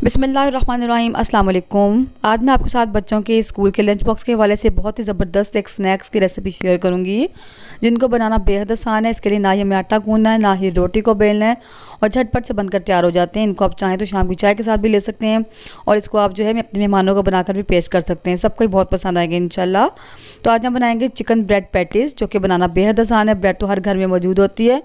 बिस्मिल्लाहिर्रहमानिर्रहीम अस्सलाम वालेकुम। आज मैं आपके साथ बच्चों के स्कूल के लंच बॉक्स के हवाले से बहुत ही ज़बरदस्त एक स्नैक्स की रेसिपी शेयर करूंगी, जिनको बनाना बेहद आसान है। इसके लिए ना ही हमें आटा गूंदना है, ना ही रोटी को बेलना है, और झटपट से बनकर तैयार हो जाते हैं। इनको आप चाहें तो शाम की चाय के साथ भी ले सकते हैं, और इसको आप जो है अपने मेहमानों को बनाकर भी पेश कर सकते हैं। सबको बहुत पसंद आएगा इंशाल्लाह। तो आज हम बनाएंगे चिकन ब्रेड पैटीज़, जो कि बनाना बेहद आसान है। ब्रेड तो हर घर में मौजूद होती है,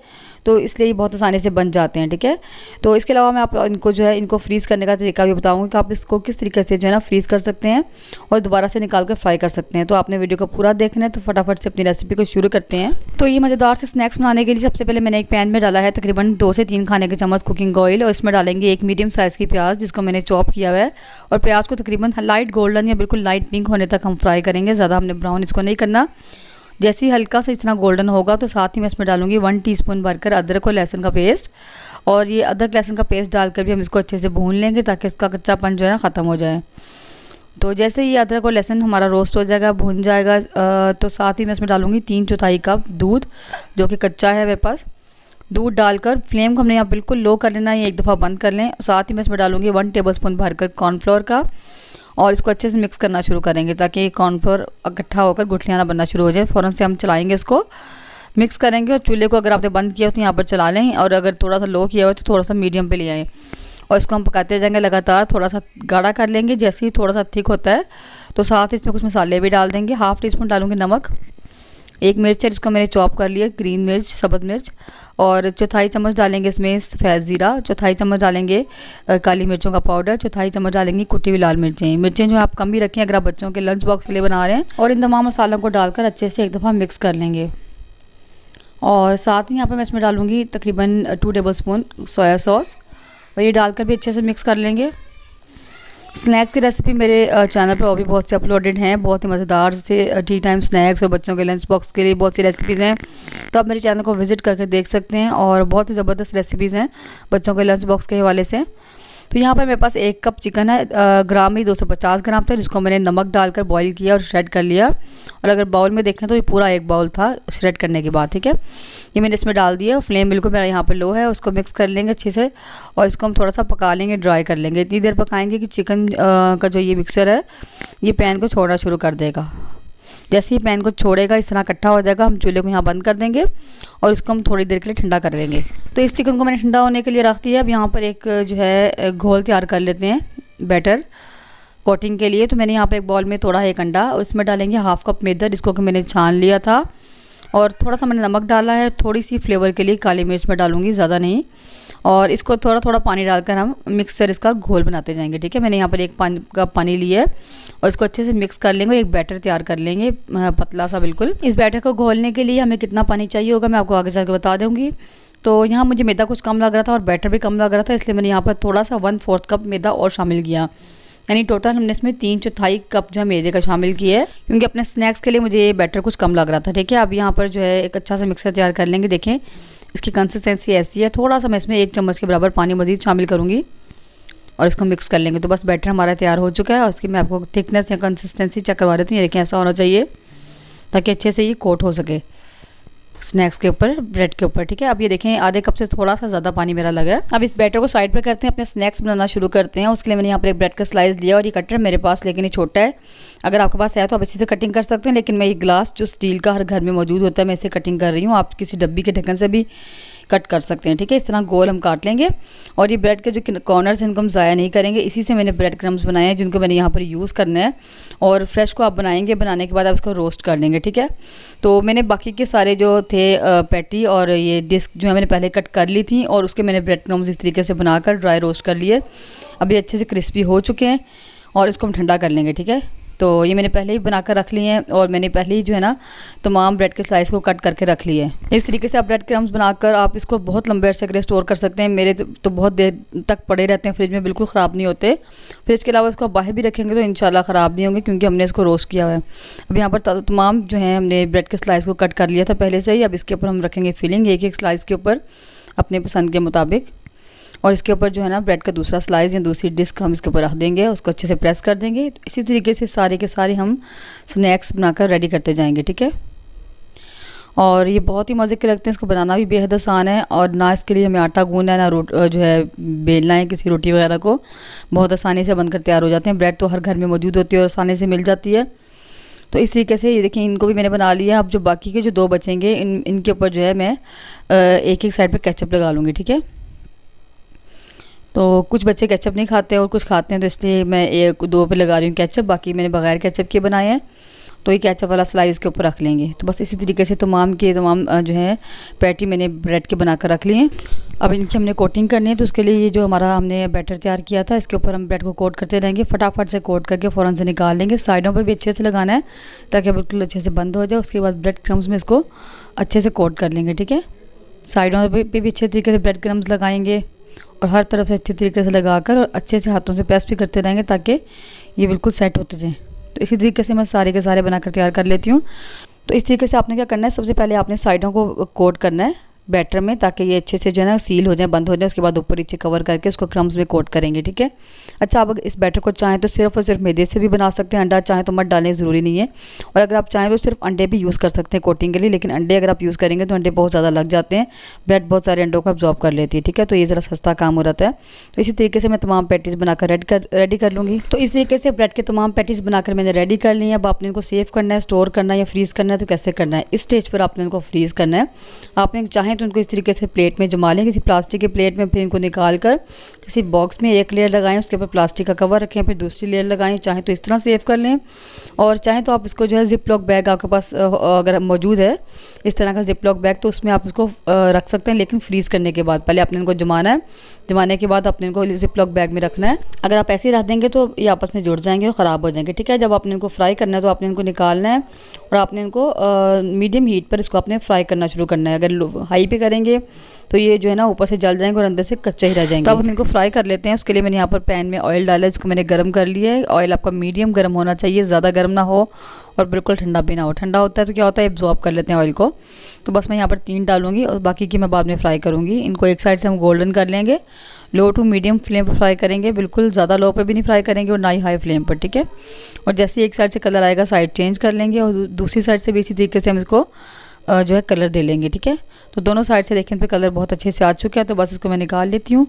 तो इसलिए बहुत आसानी से बन जाते हैं। ठीक है, तो इसके अलावा मैं आप इनको जो है इनको फ्रीज़ करने का तरीका भी बताऊंगी कि आप इसको किस तरीके से जो है ना फ्रीज़ कर सकते हैं और दोबारा से निकाल कर फ्राई कर सकते हैं। तो आपने वीडियो को पूरा देखना है, तो फटाफट से अपनी रेसिपी को शुरू करते हैं। तो ये मज़ेदार से स्नैक्स बनाने के लिए सबसे पहले मैंने एक पैन में डाला है तकरीबन 2 से 3 खाने के चम्मच कुकिंग ऑयल, और इसमें डालेंगे एक मीडियम साइज़ की प्याज, जिसको मैंने चॉप किया हुआ है। और प्याज को तकरीबन लाइट गोल्डन या बिल्कुल लाइट पिंक होने तक हम फ्राई करेंगे, ज़्यादा हमने ब्राउन इसको नहीं करना। जैसे ही हल्का सा इस तरह गोल्डन होगा तो साथ ही मैं इसमें डालूंगी 1 टीस्पून भरकर अदरक और लहसुन का पेस्ट। और ये अदरक लहसुन का पेस्ट डालकर भी हम इसको अच्छे से भून लेंगे, ताकि इसका कच्चापन जो है ना ख़त्म हो जाए। तो जैसे ही अदरक और लहसुन हमारा रोस्ट हो जाएगा, भून जाएगा, तो साथ ही मैं इसमें डालूंगी 3/4 कप दूध, जो कि कच्चा है मेरे पास। दूध डालकर फ्लेम को हमने यहाँ बिल्कुल लो कर लेना है, एक दफ़ा बंद कर लें। साथ ही मैं इसमें डालूंगी 1 टेबलस्पून भरकर कॉर्नफ्लोर का, और इसको अच्छे से मिक्स करना शुरू करेंगे, ताकि कॉर्नफ्लोर इकट्ठा होकर गुठलियाँ ना बनना शुरू हो जाए। फ़ौरन से हम चलाएंगे, इसको मिक्स करेंगे। और चूल्हे को अगर आपने बंद किया हो तो यहाँ पर चला लें, और अगर थोड़ा सा लो किया हो तो थोड़ा सा मीडियम पे ले आएँ, और इसको हम पकाते जाएंगे लगातार। थोड़ा सा गाढ़ा कर लेंगे, जैसे ही थोड़ा सा थिक होता है तो साथ इसमें कुछ मसाले भी डाल देंगे। 1/2 टीस्पून डालूंगी नमक, 1 मिर्च है जिसको मैंने चॉप कर लिया, ग्रीन मिर्च, सब्ज़ मिर्च, और 1/4 चम्मच डालेंगे इसमें सफ़ेद ज़ीरा, 1/4 चम्मच डालेंगे काली मिर्चों का पाउडर, 1/4 चम्मच डालेंगे कुटी हुई लाल मिर्चें। मिर्चें जो आप कम ही रखें अगर आप बच्चों के लंच बॉक्स के लिए बना रहे हैं। और इन तमाम मसालों को डालकर अच्छे से एक दफ़ा मिक्स कर लेंगे। और साथ ही यहाँ पर मैं इसमें डालूँगी तकरीबन 2 टेबलस्पून सोया सॉस, और ये डालकर भी अच्छे से मिक्स कर लेंगे। स्नैक्स की रेसिपी मेरे चैनल पर और भी बहुत से अपलोडेड हैं, बहुत ही मज़ेदार से टी टाइम स्नैक्स और बच्चों के लंच बॉक्स के लिए बहुत सी रेसिपीज़ हैं। तो आप मेरे चैनल को विज़िट करके देख सकते हैं, और बहुत ही ज़बरदस्त रेसिपीज़ हैं बच्चों के लंच बॉक्स के हवाले से। तो यहाँ पर मेरे पास 1 कप चिकन है, ग्राम में 250 ग्राम था, जिसको मैंने नमक डालकर बॉईल किया और श्रेड कर लिया। और अगर बाउल में देखें तो ये पूरा 1 बाउल था श्रेड करने के बाद। ठीक है, ये मैंने इसमें डाल दिया। फ्लेम बिल्कुल मेरा यहाँ पर लो है, उसको मिक्स कर लेंगे अच्छे से, और इसको हम थोड़ा सा पका लेंगे, ड्राई कर लेंगे। इतनी देर पकाएंगे कि चिकन का जो ये मिक्सचर है ये पैन को छोड़ना शुरू कर देगा। जैसे ही पैन को छोड़ेगा, इस तरह इकट्ठा हो जाएगा, हम चूल्हे को यहाँ बंद कर देंगे, और इसको हम थोड़ी देर के लिए ठंडा कर देंगे। तो इस चिकन को मैंने ठंडा होने के लिए रख दिया। अब यहाँ पर एक जो है घोल तैयार कर लेते हैं बैटर कोटिंग के लिए। तो मैंने यहाँ पर एक बॉल में तोड़ा है 1 अंडा, और इसमें डालेंगे 1/2 कप मैदा, जिसको कि मैंने छान लिया था, और थोड़ा सा मैंने नमक डाला है, थोड़ी सी फ्लेवर के लिए काली मिर्च मैं डालूंगी, ज़्यादा नहीं। और इसको थोड़ा थोड़ा पानी डालकर हम मिक्सर इसका घोल बनाते जाएंगे। ठीक है, मैंने यहाँ पर 1 कप पानी लिया है, और इसको अच्छे से मिक्स कर लेंगे, एक बैटर तैयार कर लेंगे पतला सा बिल्कुल। इस बैटर को घोलने के लिए हमें कितना पानी चाहिए होगा मैं आपको आगे चल के बता दूँगी। तो यहाँ मुझे मैदा कुछ कम लग रहा था और बैटर भी कम लग रहा था, इसलिए मैंने यहाँ पर थोड़ा सा 1/4 कप मैदा और शामिल किया, यानी टोटल हमने इसमें 3/4 कप जो है मैदे का शामिल किया है, क्योंकि अपने स्नैक्स के लिए मुझे ये बैटर कुछ कम लग रहा था। ठीक है, अब यहाँ पर जो है एक अच्छा सा मिक्सर तैयार कर लेंगे। देखें इसकी कंसिस्टेंसी ऐसी है। थोड़ा सा मैं इसमें 1 चम्मच के बराबर पानी मज़ीद शामिल करूँगी, और इसको मिक्स कर लेंगे। तो बस बैटर हमारा तैयार हो चुका है, और इसकी मैं आपको थिकनेस या कंसिस्टेंसी चेक करवा देती हूँ। ये देखें ऐसा होना चाहिए, ताकि अच्छे से ये कोट हो सके स्नैक्स के ऊपर, ब्रेड के ऊपर। ठीक है, अब ये देखें आधे कप से थोड़ा सा ज़्यादा पानी मेरा लगा है। अब इस बैटर को साइड पर करते हैं, अपने स्नैक्स बनाना शुरू करते हैं। उसके लिए मैंने यहाँ पर एक ब्रेड का स्लाइस लिया, और ये कटर मेरे पास लेकिन ये छोटा है। अगर आपके पास है तो आप इसी से कटिंग कर सकते हैं, लेकिन मैं ये ग्लास जो स्टील का हर घर में मौजूद होता है, मैं इसे कटिंग कर रही हूँ। आप किसी डब्बी के ढक्कन से भी कट कर सकते हैं। ठीक है, इस तरह गोल हम काट लेंगे, और ये ब्रेड के जो कॉर्नर्स हैं इनको हम ज़ाया नहीं करेंगे। इसी से मैंने ब्रेड क्रम्स बनाए हैं, जिनको मैंने यहाँ पर यूज़ करना है। और फ्रेश को आप बनाएंगे, बनाने के बाद आप इसको रोस्ट कर लेंगे। ठीक है, तो मैंने बाकी के सारे जो थे पैटी और ये डिस्क जो है मैंने पहले कट कर ली थी, और उसके मैंने ब्रेड क्रम्स इस तरीके से बनाकर ड्राई रोस्ट कर लिए। अभी अच्छे से क्रिस्पी हो चुके हैं, और इसको हम ठंडा कर लेंगे। ठीक है, तो ये मैंने पहले ही बनाकर रख लिए हैं, और मैंने पहले ही जो है ना तमाम ब्रेड के स्लाइस को कट करके रख लिए हैं। इस तरीके से आप ब्रेड क्रम्स बनाकर आप इसको बहुत लंबे अरसे के लिए स्टोर कर सकते हैं। मेरे तो बहुत देर तक पड़े रहते हैं फ्रिज में, बिल्कुल ख़राब नहीं होते। फ्रिज के अलावा इसको आप बाहर भी रखेंगे तो इंशाल्लाह ख़राब नहीं होंगे, क्योंकि हमने इसको रोस्ट किया हुआ है। अब यहाँ पर तमाम जो है हमने ब्रेड के स्लाइस को कट कर लिया था पहले से ही। अब इसके ऊपर हम रखेंगे फिलिंग, एक स्लाइस के ऊपर अपने पसंद के मुताबिक, और इसके ऊपर जो है ना ब्रेड का दूसरा स्लाइस या दूसरी डिस्क हम इसके ऊपर रख देंगे, उसको अच्छे से प्रेस कर देंगे। इसी तरीके से सारे के सारे हम स्नैक्स बनाकर रेडी करते जाएंगे। ठीक है, और ये बहुत ही मज़े के लगते हैं। इसको बनाना भी बेहद आसान है और ना इसके लिए हमें आटा गूंदना है, ना जो है बेलना है किसी रोटी वगैरह को। बहुत आसानी से बनकर तैयार हो जाते हैं। ब्रेड तो हर घर में मौजूद होती है और आसानी से मिल जाती है। तो इस तरीके से ये देखिए, इनको भी मैंने बना लिया। अब जो बाकी के जो 2 बचेंगे इनके ऊपर जो है मैं एक साइड पे केचप लगा लूँगी, ठीक है। तो कुछ बच्चे केचप नहीं खाते और कुछ खाते हैं, तो इसलिए मैं 1-2 पे लगा रही हूँ केचप। बाकी मैंने बगैर केचप के बनाए हैं। तो ये केचप वाला स्लाइस के ऊपर रख लेंगे। तो बस इसी तरीके से तमाम जो है पैटी मैंने ब्रेड के बनाकर रख लिए हैं। अब इनकी हमने कोटिंग करनी है, तो उसके लिए ये जो हमारा हमने बैटर तैयार किया था, इसके ऊपर हम ब्रेड को कोट करते रहेंगे। फटाफट से कोट करके फ़ौरन से निकाल लेंगे। साइडों पर भी अच्छे से लगाना है ताकि बिल्कुल अच्छे से बंद हो जाए। उसके बाद ब्रेड क्रम्स में इसको अच्छे से कोट कर लेंगे, ठीक है। साइडों पर भी अच्छे तरीके से ब्रेड क्रम्स लगाएंगे और हर तरफ से अच्छे तरीके से लगाकर और अच्छे से हाथों से प्रेस भी करते रहेंगे ताकि ये बिल्कुल सेट होते जाएँ। तो इसी तरीके से मैं सारे के सारे बनाकर तैयार कर लेती हूँ। तो इस तरीके से आपने क्या करना है, सबसे पहले आपने साइडों को कोट करना है बैटर में ताकि ये अच्छे से जो है ना सील हो जाए, बंद हो जाए। उसके बाद ऊपर नीचे कवर करके उसको क्रम्स में कोट करेंगे, ठीक है। अच्छा, आप इस बैटर को चाहें तो सिर्फ और सिर्फ मैदे से भी बना सकते हैं। अंडा चाहें तो मत डालें, ज़रूरी नहीं है। और अगर आप चाहें तो सिर्फ अंडे भी यूज़ कर सकते हैं कोटिंग के लिए, लेकिन अंडे अगर आप यूज़ करेंगे तो अंडे बहुत ज़्यादा लग जाते हैं। ब्रेड बहुत सारे अंडों को अब्जॉर्ब कर लेती है, ठीक है। तो ये ज़रा सस्ता काम हो जाता है। तो इसी तरीके से मैं तमाम पैटीज़ बनाकर रेडी कर लूँगी। तो इस तरीके से ब्रेड के तमाम पैटीज़ बनाकर मैंने रेडी कर ली है। अब आपने इनको सेव करना है, स्टोर करना है या फ्रीज़ करना है, तो कैसे करना है। इस स्टेज पर आपने इनको फ्रीज़ करना है। आपने चाहें तो इनको इस तरीके से प्लेट में जमा लें, किसी प्लास्टिक के प्लेट में। फिर इनको निकाल कर किसी बॉक्स में एक लेयर लगाएं, उसके ऊपर प्लास्टिक का कवर रखें, फिर दूसरी लेयर लगाएं। चाहें तो इस तरह सेव कर लें और चाहें तो आप इसको जो है जिप लॉक बैग आपके पास अगर मौजूद है इस तरह का जिप लॉक बैग, तो उसमें आप इसको रख सकते हैं, लेकिन फ्रीज़ करने के बाद। पहले आपने इनको जमाना है, जमाने के बाद आपने इनको जिप लॉक बैग में रखना है। अगर आप ऐसे ही रख देंगे तो ये आपस में जुड़ जाएंगे और ख़राब हो जाएंगे, ठीक है। जब आपने इनको फ्राई करना है तो आपने इनको निकालना है और आपने इनको मीडियम हीट पर इसको आपने फ्राई करना शुरू करना है। अगर हाई पे करेंगे तो ये जो है ना ऊपर से जल जाएंगे और अंदर से कच्चे ही रह जाएंगे। तो अब हम इनको फ्राई कर लेते हैं। उसके लिए मैंने यहाँ पर पैन में ऑयल डाला है, इसको मैंने गर्म कर लिया है। ऑयल आपका मीडियम गर्म होना चाहिए, ज़्यादा गर्म ना हो और बिल्कुल ठंडा भी ना हो। ठंडा होता है तो क्या होता है, एब्जॉर्ब कर लेते हैं ऑयल को। तो बस मैं यहाँ पर 3 डालूंगी और बाकी की मैं बाद में फ्राई करूँगी। इनको एक साइड से हम गोल्डन कर लेंगे। लो टू मीडियम फ्लेम पर फ्राई करेंगे, बिल्कुल ज़्यादा लो पे भी नहीं फ्राई करेंगे और ना ही हाई फ्लेम पर, ठीक है। और जैसे एक साइड से कलर आएगा साइड चेंज कर लेंगे और दूसरी साइड से भी इसी तरीके से हम इसको जो है कलर दे लेंगे, ठीक है। तो दोनों साइड से देखें पे कलर बहुत अच्छे से आ चुका है। तो बस इसको मैं निकाल लेती हूँ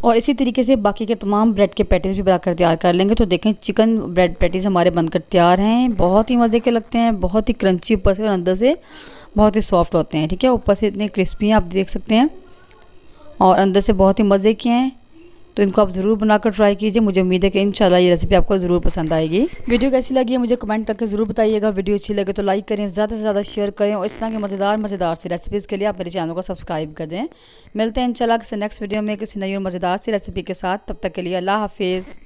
और इसी तरीके से बाकी के तमाम ब्रेड के पैटीज़ भी बनाकर तैयार कर लेंगे। तो देखें चिकन ब्रेड पैटीज़ हमारे बनकर तैयार हैं। बहुत ही मज़े के लगते हैं, बहुत ही क्रंची ऊपर से और अंदर से बहुत ही सॉफ्ट होते हैं, ठीक है। ऊपर से इतने क्रिस्पी हैं, आप देख सकते हैं, और अंदर से बहुत ही मज़े के हैं। तो इनको आप ज़रूर बनाकर ट्राई कीजिए। मुझे उम्मीद है कि इंशाल्लाह ये रेसिपी आपको ज़रूर पसंद आएगी। वीडियो कैसी लगी है मुझे कमेंट करके ज़रूर बताइएगा। वीडियो अच्छी लगे तो लाइक करें, ज़्यादा से ज़्यादा शेयर करें और इस तरह के मज़ेदार सी रेसिपीज़ के लिए आप मेरे चैनल को सब्सक्राइब कर दें। मिलते हैं इंशाल्लाह किसी नेक्स्ट वीडियो में किसी नई और मज़ेदार सी रेसिपी के साथ। तब तक के लिए अल्लाह हाफिज़।